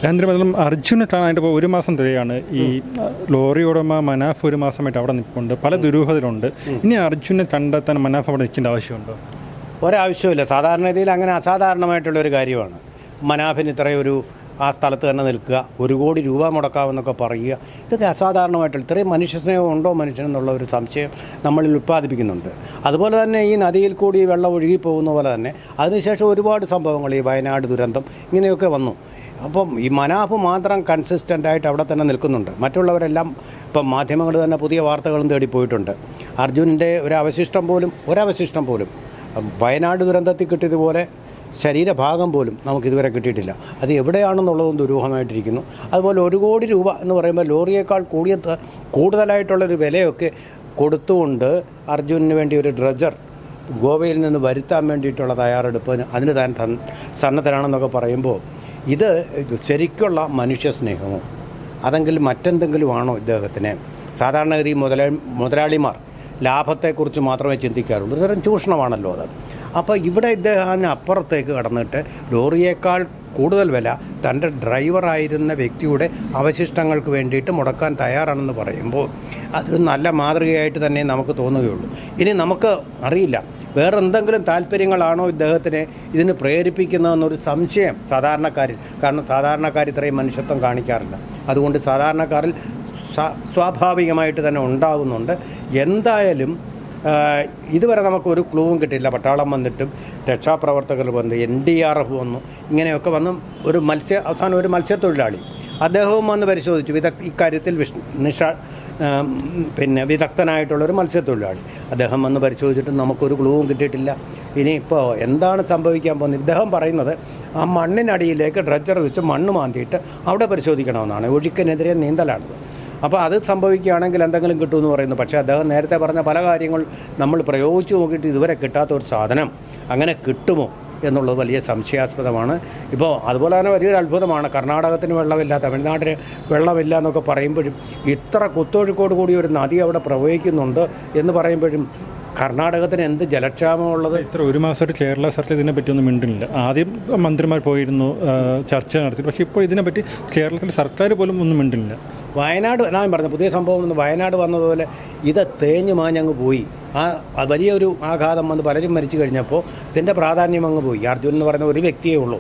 കേന്ദ്രമന്ത്രി അർജുനെ കാണാനായിട്ട് ഇപ്പോൾ ഒരു മാസം തികയാണ്. ഈ ലോറി ഉടമ മനാഫ് ഒരു മാസമായിട്ട് അവിടെ നിൽപ്പുണ്ട്. പല ദുരൂഹതയിലുണ്ട്. ഇനി അർജുനെ കണ്ടെത്താൻ മനാഫ് അവിടെ നിൽക്കേണ്ട ആവശ്യമുണ്ടോ? ഒരാവശ്യമില്ല. സാധാരണഗതിയിൽ അങ്ങനെ അസാധാരണമായിട്ടുള്ളൊരു കാര്യമാണ്. മനാഫിന് ഇത്രയൊരു ആ സ്ഥലത്ത് തന്നെ നിൽക്കുക, 1 കോടി രൂപ മുടക്കാമെന്നൊക്കെ പറയുക, ഇതൊക്കെ അസാധാരണമായിട്ടുള്ള ഇത്രയും മനുഷ്യസ്നേഹം ഉണ്ടോ മനുഷ്യനെന്നുള്ള ഒരു സംശയം നമ്മളിൽ ഉൽപ്പാദിപ്പിക്കുന്നുണ്ട്. അതുപോലെ തന്നെ ഈ നദിയിൽ കൂടി വെള്ളം ഒഴുകിപ്പോകുന്ന പോലെ തന്നെ അതിനുശേഷം ഒരുപാട് സംഭവങ്ങൾ, ഈ വയനാട് ദുരന്തം ഇങ്ങനെയൊക്കെ വന്നു. അപ്പം ഈ മനാഫ് മാത്രം കൺസിസ്റ്റൻ്റായിട്ട് അവിടെ തന്നെ നിൽക്കുന്നുണ്ട്. മറ്റുള്ളവരെല്ലാം ഇപ്പം മാധ്യമങ്ങൾ തന്നെ പുതിയ വാർത്തകളും തേടിപ്പോയിട്ടുണ്ട്. അർജുനൻ്റെ ഒരവശിഷ്ടം പോലും വയനാട് ദുരന്തത്തിൽ കിട്ടിയതുപോലെ ശരീരഭാഗം പോലും നമുക്കിതുവരെ കിട്ടിയിട്ടില്ല. അത് എവിടെയാണെന്നുള്ളതും ദുരൂഹമായിട്ടിരിക്കുന്നു. അതുപോലെ 1 കോടി രൂപ എന്ന് പറയുമ്പോൾ ലോറിയേക്കാൾ കൂടുതലായിട്ടുള്ളൊരു വിലയൊക്കെ കൊടുത്തുകൊണ്ട് അർജുനന് വേണ്ടി ഒരു ഡ്രഡ്ജർ ഗോവയിൽ നിന്ന് വരുത്താൻ വേണ്ടിയിട്ടുള്ള തയ്യാറെടുപ്പ് അതിന് താൻ സന്നദ്ധരാണെന്നൊക്കെ പറയുമ്പോൾ ഇത് ശരിക്കുള്ള മനുഷ്യ സ്നേഹമോ അതെങ്കിൽ മറ്റെന്തെങ്കിലും ആണോ ഇദ്ദേഹത്തിന്? സാധാരണഗതി മുതലാളിമാർ ലാഭത്തെക്കുറിച്ച് മാത്രമേ ചിന്തിക്കാറുള്ളൂ. ഇത്തരം ചൂഷണമാണല്ലോ അത്. അപ്പോൾ ഇവിടെ ഇദ്ദേഹം അതിനപ്പുറത്തേക്ക് കടന്നിട്ട് ലോറിയേക്കാൾ കൂടുതൽ വില തൻ്റെ ഡ്രൈവറായിരുന്ന വ്യക്തിയുടെ അവശിഷ്ടങ്ങൾക്ക് വേണ്ടിയിട്ട് മുടക്കാൻ തയ്യാറാണെന്ന് പറയുമ്പോൾ അതൊരു നല്ല മാതൃകയായിട്ട് തന്നെ നമുക്ക് തോന്നുകയുള്ളൂ. ഇനി നമുക്ക് അറിയില്ല വേറെ എന്തെങ്കിലും താല്പര്യങ്ങളാണോ ഇദ്ദേഹത്തിനെ ഇതിന് പ്രേരിപ്പിക്കുന്നതെന്നൊരു സംശയം സാധാരണക്കാരിൽ. കാരണം സാധാരണക്കാർ ഇത്രയും മനുഷ്യത്വം കാണിക്കാറില്ല. അതുകൊണ്ട് സാധാരണക്കാരിൽ സ്വാഭാവികമായിട്ട് തന്നെ ഉണ്ടാകുന്നുണ്ട്. എന്തായാലും ഇതുവരെ നമുക്കൊരു ക്ലൂവും കിട്ടിയില്ല. പട്ടാളം വന്നിട്ടും രക്ഷാപ്രവർത്തകർ വന്ന് NDRF വന്നു, ഇങ്ങനെയൊക്കെ വന്ന് അവസാനം ഒരു മത്സ്യത്തൊഴിലാളി അദ്ദേഹവും വന്ന് പരിശോധിച്ചു. ഇക്കാര്യത്തിൽ വിദഗ്ധനായിട്ടുള്ളൊരു മത്സ്യത്തൊഴിലാളി അദ്ദേഹം വന്ന് പരിശോധിച്ചിട്ട് നമുക്കൊരു ക്ലൂവും കിട്ടിയിട്ടില്ല. ഇനിയിപ്പോൾ എന്താണ് സംഭവിക്കാൻ പോകുന്നത്? ഇദ്ദേഹം പറയുന്നത് ആ മണ്ണിനടിയിലേക്ക് ഡ്രഡ്ജർ വെച്ച് മണ്ണ് മാന്തിയിട്ട് അവിടെ പരിശോധിക്കണമെന്നാണ്. ഒഴുക്കിനെതിരെ നീന്തലാണിത്. അപ്പോൾ അത് സംഭവിക്കുകയാണെങ്കിൽ എന്തെങ്കിലും കിട്ടുമെന്ന് പറയുന്നു. പക്ഷേ അദ്ദേഹം നേരത്തെ പറഞ്ഞ പല കാര്യങ്ങൾ നമ്മൾ പ്രയോഗിച്ച് നോക്കിയിട്ട് ഇതുവരെ കിട്ടാത്ത ഒരു സാധനം അങ്ങനെ കിട്ടുമോ എന്നുള്ളത് വലിയ സംശയാസ്പദമാണ്. ഇപ്പോൾ അതുപോലെ തന്നെ വലിയൊരു അത്ഭുതമാണ് കർണാടകത്തിന് വെള്ളമില്ല, തമിഴ്നാട്ടിന് വെള്ളമില്ല എന്നൊക്കെ പറയുമ്പോഴും ഇത്ര കുത്തൊഴുക്കോട് കൂടി ഒരു നദി അവിടെ പ്രവഹിക്കുന്നുണ്ട് എന്ന് പറയുമ്പോഴും കർണാടകത്തിന് എന്ത് ജലക്ഷാമമുള്ളത്. ഇത്ര ഒരു മാസമായിട്ട് കേരള സർക്കാർ ഇതിനെപ്പറ്റി ഒന്നും മിണ്ടുന്നില്ല. ആദ്യം മന്ത്രിമാർ പോയിരുന്നു, ചർച്ച നടത്തി. പക്ഷേ ഇപ്പോൾ ഇതിനെപ്പറ്റി കേരളത്തിൽ സർക്കാർ പോലും ഒന്നും മിണ്ടുന്നില്ല. വയനാട് ഞാൻ പറഞ്ഞു പുതിയ സംഭവം വയനാട് വന്നതുപോലെ ഇത് തേഞ്ഞു മാഞ്ഞങ്ങ് പോയി. വലിയൊരു ആഘാതം വന്ന് പലരും മരിച്ചു കഴിഞ്ഞപ്പോൾ ഇതിൻ്റെ പ്രാധാന്യം അങ്ങ് പോയി. അർജുൻ എന്ന് പറയുന്ന ഒരു വ്യക്തിയേ ഉള്ളൂ.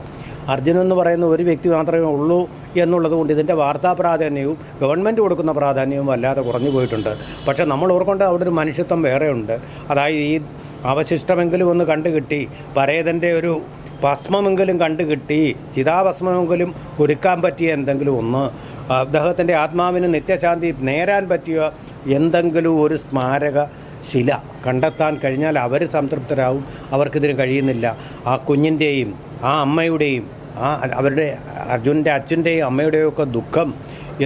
അർജുനൻ എന്ന് പറയുന്ന ഒരു വ്യക്തി മാത്രമേ ഉള്ളൂ എന്നുള്ളത് കൊണ്ട് ഇതിൻ്റെ വാർത്താ പ്രാധാന്യവും ഗവൺമെൻറ് കൊടുക്കുന്ന പ്രാധാന്യവും വല്ലാതെ കുറഞ്ഞു പോയിട്ടുണ്ട്. പക്ഷേ നമ്മൾ ഓർക്കൊണ്ട് അവിടെ ഒരു മനുഷ്യത്വം വേറെയുണ്ട്. അതായത് ഈ അവശിഷ്ടമെങ്കിലും ഒന്ന് കണ്ടുകിട്ടി, പരേതൻ്റെ ഒരു ഭസ്മമെങ്കിലും കണ്ടുകിട്ടി, ചിതാഭസ്മമെങ്കിലും ഒരുക്കാൻ പറ്റിയ എന്തെങ്കിലും ഒന്ന്, അദ്ദേഹത്തിൻ്റെ ആത്മാവിന് നിത്യശാന്തി നേരാൻ പറ്റിയ എന്തെങ്കിലും ഒരു സ്മാരക ശില കണ്ടെത്താൻ കഴിഞ്ഞാൽ അവർ സംതൃപ്തരാകും. അവർക്കിതിന് കഴിയുന്നില്ല. ആ കുഞ്ഞിൻ്റെയും ആ അമ്മയുടെയും അവരുടെ അർജുനൻ്റെ അച്ഛൻ്റെയും അമ്മയുടെയും ഒക്കെ ദുഃഖം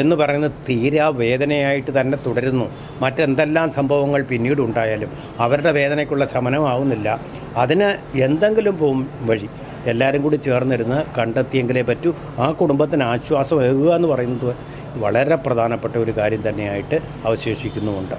എന്ന് പറയുന്നത് തീരാ വേദനയായിട്ട് തന്നെ തുടരുന്നു. മറ്റെന്തെല്ലാം സംഭവങ്ങൾ പിന്നീട് ഉണ്ടായാലും അവരുടെ വേദനയ്ക്കുള്ള ശമനമാവുന്നില്ല. അതിന് എന്തെങ്കിലും വഴി എല്ലാവരും കൂടി ചേർന്നിരുന്ന് കണ്ടെത്തിയെങ്കിലേ പറ്റൂ. ആ കുടുംബത്തിന് ആശ്വാസമേകുക എന്ന് പറയുന്നത് വളരെ പ്രധാനപ്പെട്ട ഒരു കാര്യം തന്നെയായിട്ട് അവശേഷിക്കുന്നുമുണ്ട്.